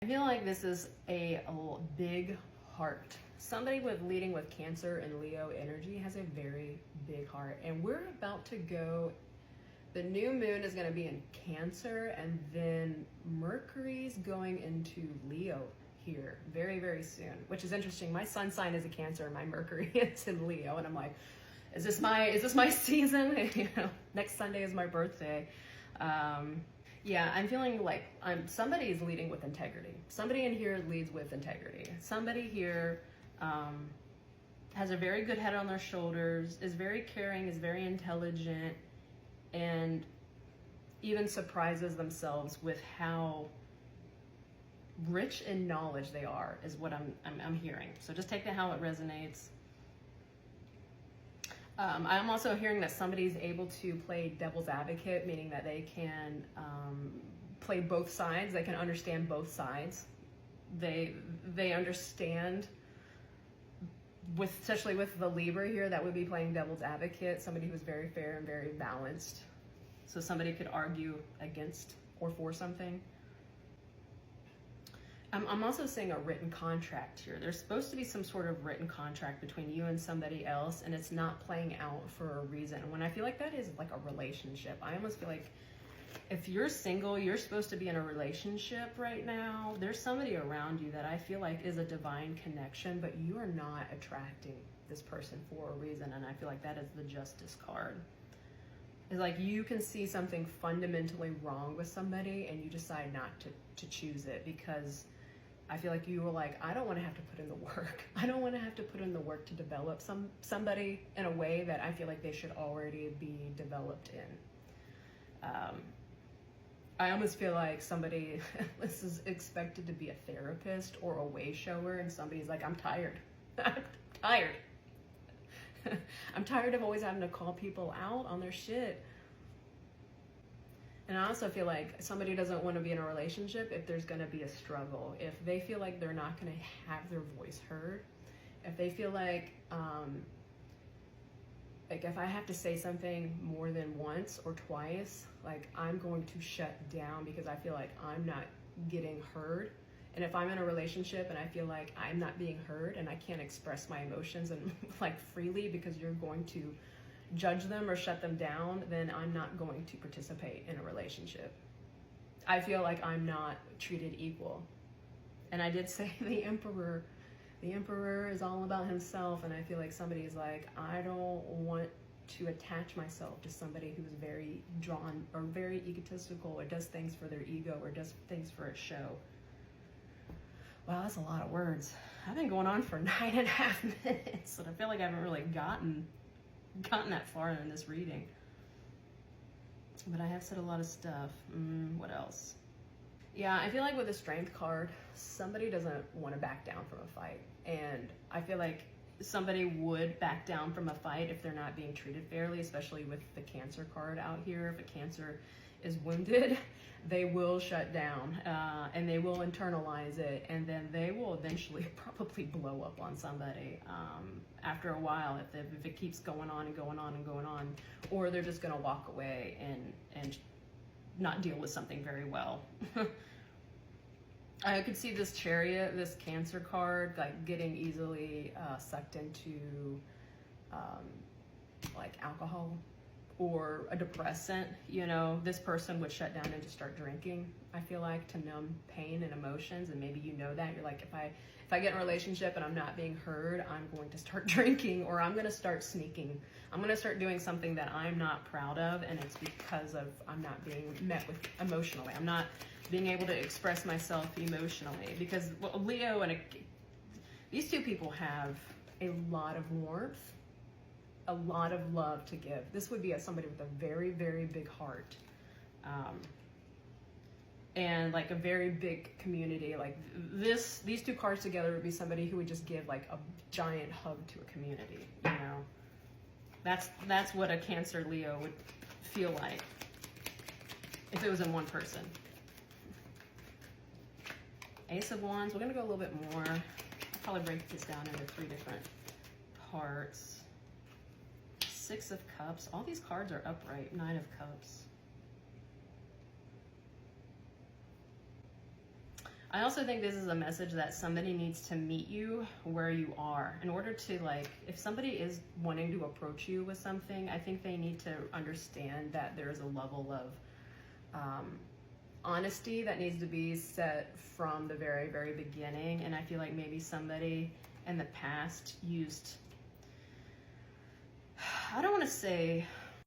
I feel like this is a big heart. Somebody leading with Cancer and Leo energy has a very big heart. And we're about to go, the new moon is going to be in Cancer, and then Mercury's going into Leo here very, very soon, which is interesting. My sun sign is a Cancer and my Mercury is in Leo. And I'm like, is this my season? You know, next Sunday is my birthday. Yeah, I'm feeling like somebody is leading with integrity. Somebody in here leads with integrity. Somebody here has a very good head on their shoulders, is very caring, is very intelligent, and even surprises themselves with how rich in knowledge they are, is what I'm hearing. So just take that how it resonates. I'm also hearing that somebody's able to play devil's advocate, meaning that they can play both sides. They can understand both sides. They understand, especially with the Libra here, that would be playing devil's advocate, somebody who's very fair and very balanced. So somebody could argue against or for something. I'm also seeing a written contract here. There's supposed to be some sort of written contract between you and somebody else, and it's not playing out for a reason. When I feel like that is like a relationship, I almost feel like if you're single, you're supposed to be in a relationship right now. There's somebody around you that I feel like is a divine connection, but you are not attracting this person for a reason, and I feel like that is the Justice card. It's like you can see something fundamentally wrong with somebody, and you decide not to choose it because I feel like you were like, I don't want to have to put in the work. I don't want to have to put in the work to develop somebody in a way that I feel like they should already be developed in. I almost feel like somebody, this is expected to be a therapist or a way shower, and somebody's like, I'm tired. I'm tired. I'm tired of always having to call people out on their shit. And I also feel like somebody doesn't want to be in a relationship if there's going to be a struggle. If they feel like they're not going to have their voice heard. If they feel like if I have to say something more than once or twice, like I'm going to shut down because I feel like I'm not getting heard. And if I'm in a relationship and I feel like I'm not being heard and I can't express my emotions and like freely because you're going to judge them or shut them down, then I'm not going to participate in a relationship. I feel like I'm not treated equal. And I did say the emperor is all about himself, and I feel like somebody's like, I don't want to attach myself to somebody who's very drawn or very egotistical or does things for their ego or does things for a show. Wow, that's a lot of words. I've been going on for 9.5 minutes, and I feel like I haven't really gotten that far in this reading. But I have said a lot of stuff. What else? Yeah, I feel like with the Strength card, somebody doesn't want to back down from a fight. And I feel like somebody would back down from a fight if they're not being treated fairly, especially with the Cancer card out here. If a Cancer is wounded, they will shut down and they will internalize it, and then they will eventually probably blow up on somebody after a while if it keeps going on and going on and going on, or they're just going to walk away and not deal with something very well. I could see this Chariot, this Cancer card, like getting easily sucked into like alcohol or a depressant. You know, this person would shut down and just start drinking, I feel like, to numb pain and emotions. And maybe you know that. You're like, if I get in a relationship and I'm not being heard, I'm going to start drinking, or I'm going to start sneaking. I'm going to start doing something that I'm not proud of, and it's because of I'm not being met with emotionally. I'm not being able to express myself emotionally, because Leo and these two people have a lot of warmth, a lot of love to give. This would be somebody with a very, very big heart, and like a very big community. Like these two cards together would be somebody who would just give like a giant hug to a community. You know, that's what a Cancer Leo would feel like if it was in one person. Ace of Wands. We're gonna go a little bit more. I'll probably break this down into 3 different parts. 6 of Cups. All these cards are upright. 9 of Cups. I also think this is a message that somebody needs to meet you where you are in order to, like, if somebody is wanting to approach you with something, I think they need to understand that there's a level of honesty that needs to be set from the very, very beginning. And I feel like maybe somebody in the past used, I don't want to say